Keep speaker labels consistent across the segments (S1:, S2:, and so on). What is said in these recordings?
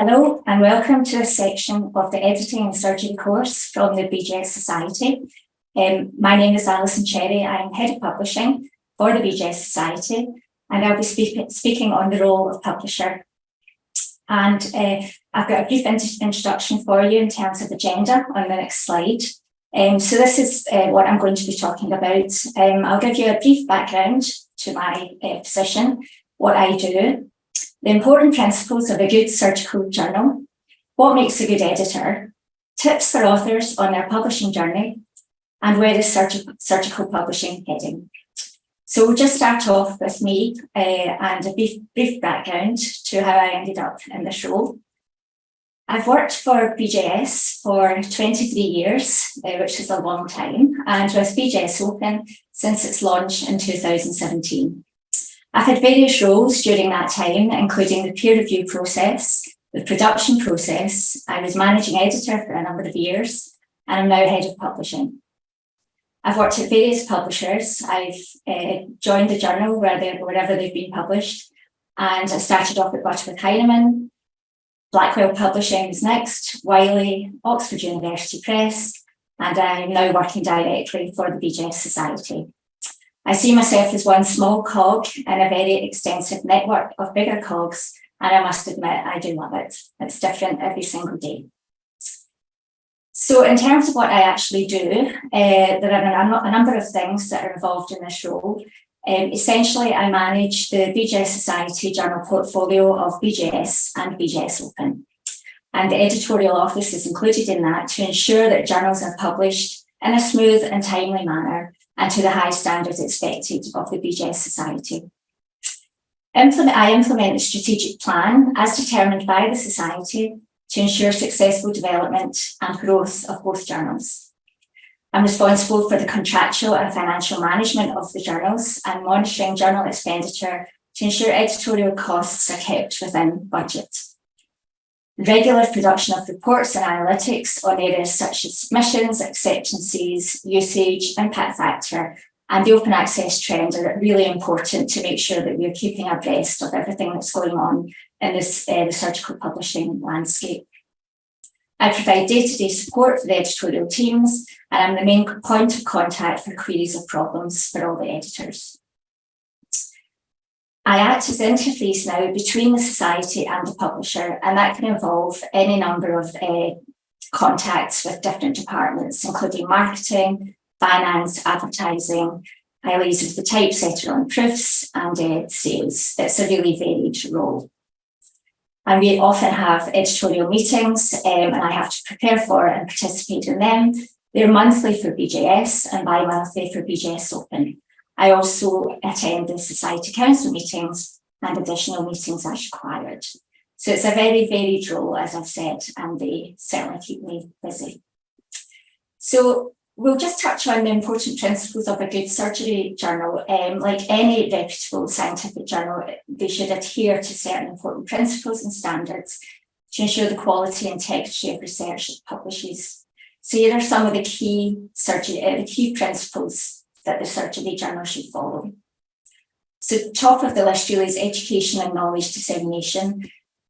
S1: Hello and welcome to a section of the Editing and Surgery course from the BJS Society. My name is Alison Cherrie. I'm Head of Publishing for the BJS Society, and I'll be speaking on the role of publisher. And I've got a brief introduction for you in terms of agenda on the next slide. So this is what I'm going to be talking about. I'll give you a brief background to my position, what I do, the important principles of a good surgical journal, what makes a good editor, tips for authors on their publishing journey, and where is surgical publishing heading. So we'll just start off with me and a brief background to how I ended up in this role. I've worked for BJS for 23 years, which is a long time, and with BJS Open since its launch in 2017. I've had various roles during that time, including the peer review process, the production process. I was managing editor for a number of years, and I'm now head of publishing. I've worked at various publishers. I've joined the journal wherever they've been published, and I started off at Butterworth Heinemann. Blackwell Publishing was next, Wiley, Oxford University Press, and I'm now working directly for the BJS Society. I see myself as one small cog in a very extensive network of bigger cogs, and I must admit, I do love it. It's different every single day. So in terms of what I actually do, there are a number of things that are involved in this role. Essentially, I manage the BJS Society journal portfolio of BJS and BJS Open. And the editorial office is included in that to ensure that journals are published in a smooth and timely manner and to the high standards expected of the BJS Society. I implement the strategic plan as determined by the Society to ensure successful development and growth of both journals. I'm responsible for the contractual and financial management of the journals and monitoring journal expenditure to ensure editorial costs are kept within budget. Regular production of reports and analytics on areas such as submissions, acceptances, usage, impact factor, and the open access trend are really important to make sure that we're keeping abreast of everything that's going on in this the surgical publishing landscape. I provide day-to-day support for the editorial teams, and I'm the main point of contact for queries or problems for all the editors. I act as the interface now between the Society and the publisher, and that can involve any number of contacts with different departments, including marketing, finance, advertising. I liaise with the typesetter on proofs and sales. It's a really varied role. And we often have editorial meetings, and I have to prepare for and participate in them. They're monthly for BJS and bi-monthly for BJS Open. I also attend the Society Council meetings and additional meetings as required. So it's a very varied role, as I've said, and they certainly keep me busy. So we'll just touch on the important principles of a good surgery journal. Like any reputable scientific journal, they should adhere to certain important principles and standards to ensure the quality and integrity of research it publishes. So here are some of the key principles that the surgery journal should follow. So top of the list really is education and knowledge dissemination.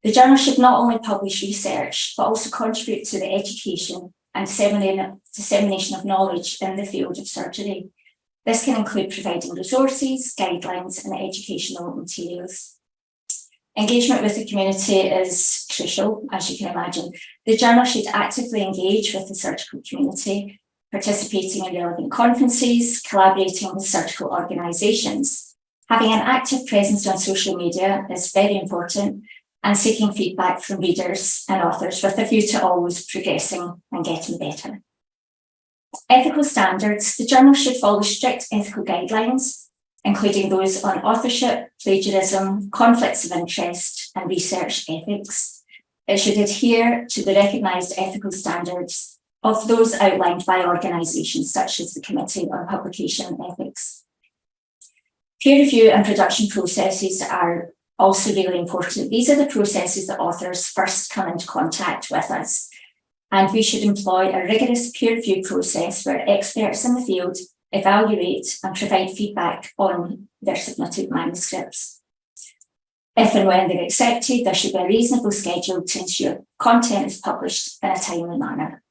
S1: The journal should not only publish research, but also contribute to the education and dissemination of knowledge in the field of surgery. This can include providing resources, guidelines, and educational materials. Engagement with the community is crucial, as you can imagine. The journal should actively engage with the surgical community, participating in relevant conferences, collaborating with surgical organisations. Having an active presence on social media is very important, and seeking feedback from readers and authors with a view to always progressing and getting better. Ethical standards. The journal should follow strict ethical guidelines, including those on authorship, plagiarism, conflicts of interest, and research ethics. It should adhere to the recognised ethical standards of those outlined by organisations such as the Committee on Publication Ethics. Peer review and production processes are also really important. These are the processes that authors first come into contact with us, and we should employ a rigorous peer review process where experts in the field evaluate and provide feedback on their submitted manuscripts. If and when they're accepted, there should be a reasonable schedule to ensure content is published in a timely manner.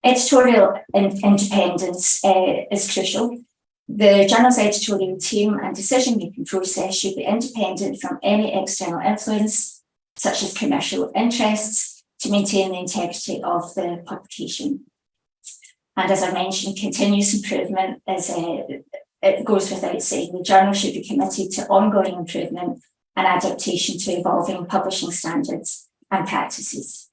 S1: Editorial independence is crucial. The journal's editorial team and decision-making process should be independent from any external influence, such as commercial interests, to maintain the integrity of the publication. And as I mentioned, continuous improvement is it goes without saying. The journal should be committed to ongoing improvement and adaptation to evolving publishing standards and practices.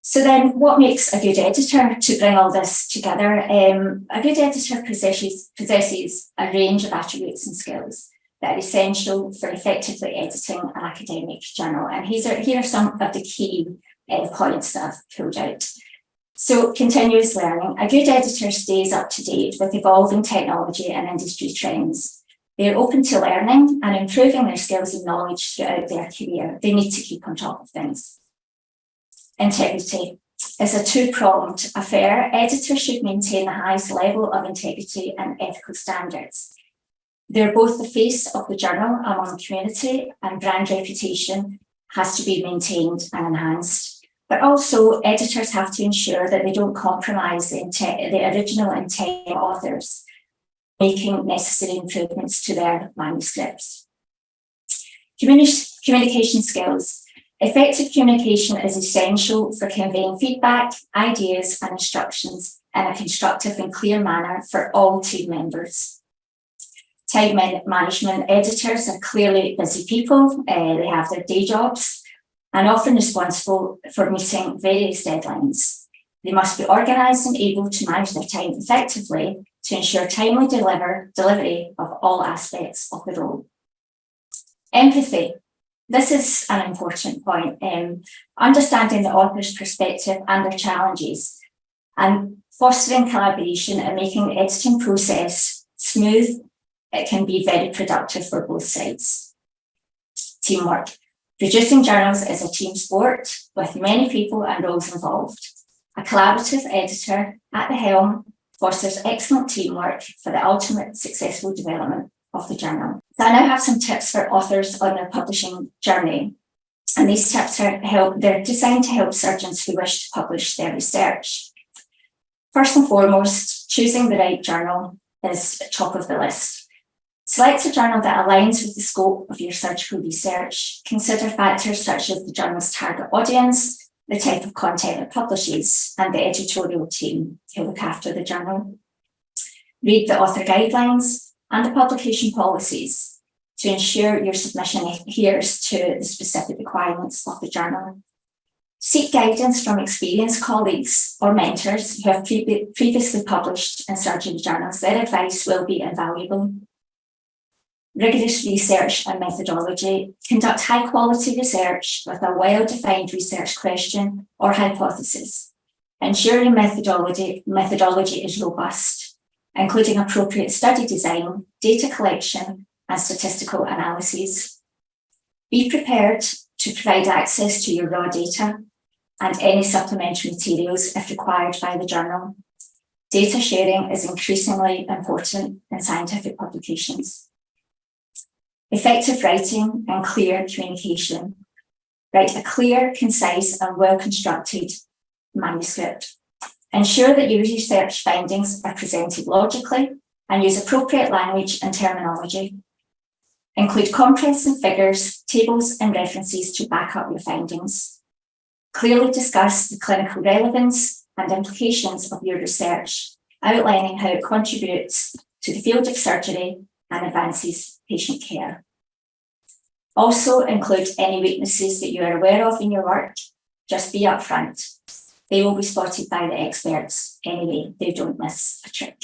S1: So then, what makes a good editor to bring all this together? A good editor possesses a range of attributes and skills that are essential for effectively editing an academic journal. And here are some of the key points that I've pulled out. So, continuous learning. A good editor stays up to date with evolving technology and industry trends. They're open to learning and improving their skills and knowledge throughout their career. They need to keep on top of things. Integrity is a two-pronged affair. Editors should maintain the highest level of integrity and ethical standards. They're both the face of the journal among the community, and brand reputation has to be maintained and enhanced. But also, editors have to ensure that they don't compromise the original intent of authors, making necessary improvements to their manuscripts. Communication skills. Effective communication is essential for conveying feedback, ideas, and instructions in a constructive and clear manner for all team members. Time management. Editors are clearly busy people. They have their day jobs and often responsible for meeting various deadlines. They must be organised and able to manage their time effectively to ensure timely delivery of all aspects of the role. Empathy. This is an important point. Understanding the author's perspective and their challenges, and fostering collaboration and making the editing process smooth, it can be very productive for both sides. Teamwork. Producing journals is a team sport with many people and roles involved. A collaborative editor at the helm fosters excellent teamwork for the ultimate successful development of the journal. So I now have some tips for authors on their publishing journey. And these tips they're designed to help surgeons who wish to publish their research. First and foremost, choosing the right journal is top of the list. Select a journal that aligns with the scope of your surgical research. Consider factors such as the journal's target audience, the type of content it publishes, and the editorial team who look after the journal. Read the author guidelines and the publication policies to ensure your submission adheres to the specific requirements of the journal. Seek guidance from experienced colleagues or mentors who have previously published in surgery journals. Their advice will be invaluable. Rigorous research and methodology. Conduct high-quality research with a well-defined research question or hypothesis. Ensure your methodology is robust, including appropriate study design, data collection, and statistical analyses. Be prepared to provide access to your raw data and any supplementary materials if required by the journal. Data sharing is increasingly important in scientific publications. Effective writing and clear communication. Write a clear, concise, and well-constructed manuscript. Ensure that your research findings are presented logically and use appropriate language and terminology. Include comprehensive figures, tables, and references to back up your findings. Clearly discuss the clinical relevance and implications of your research, outlining how it contributes to the field of surgery and advances patient care. Also include any weaknesses that you are aware of in your work. Just be upfront. They will be spotted by the experts anyway. They don't miss a trick.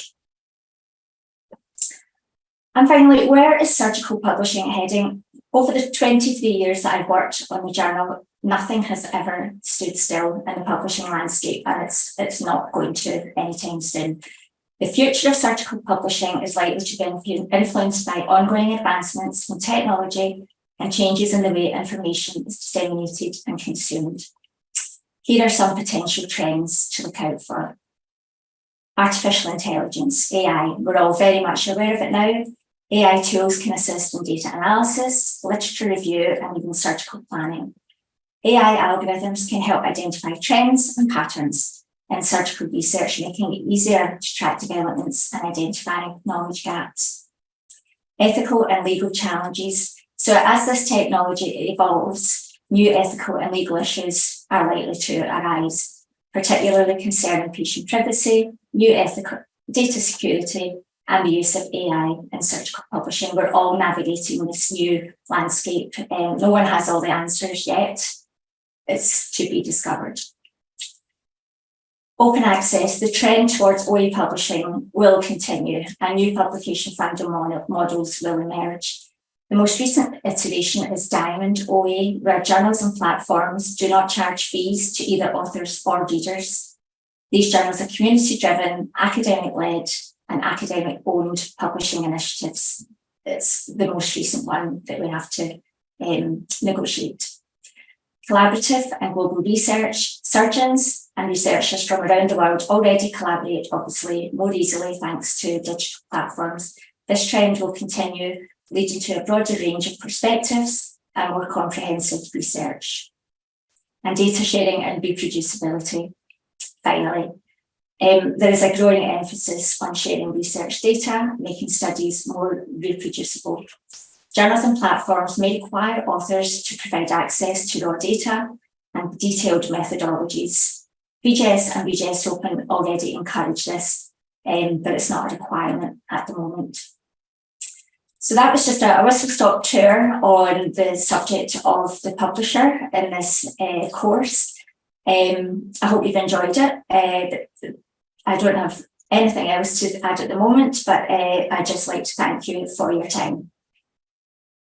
S1: And finally, where is surgical publishing heading? Over the 23 years that I've worked on the journal, nothing has ever stood still in the publishing landscape, and it's not going to anytime soon. The future of surgical publishing is likely to be influenced by ongoing advancements in technology and changes in the way information is disseminated and consumed. Here are some potential trends to look out for. Artificial intelligence, AI, we're all very much aware of it now. AI tools can assist in data analysis, literature review, and even surgical planning. AI algorithms can help identify trends and patterns in surgical research, making it easier to track developments and identify knowledge gaps. Ethical and legal challenges. So as this technology evolves, new ethical and legal issues are likely to arise, particularly concerning patient privacy, new ethical data security, and the use of AI in surgical publishing. We're all navigating this new landscape. No one has all the answers yet. It's to be discovered. Open access, the trend towards OA publishing will continue, and new publication funding models will emerge. The most recent iteration is Diamond OA, where journals and platforms do not charge fees to either authors or readers. These journals are community-driven, academic-led, and academic-owned publishing initiatives. It's the most recent one that we have to negotiate. Collaborative and global research. Surgeons and researchers from around the world already collaborate, obviously, more easily thanks to digital platforms. This trend will continue, leading to a broader range of perspectives and more comprehensive research. And data sharing and reproducibility, finally. There is a growing emphasis on sharing research data, making studies more reproducible. Journals and platforms may require authors to provide access to raw data and detailed methodologies. BJS and BJS Open already encourage this, but it's not a requirement at the moment. So that was just a whistle-stop tour on the subject of the publisher in this course. I hope you've enjoyed it. I don't have anything else to add at the moment, but I'd just like to thank you for your time.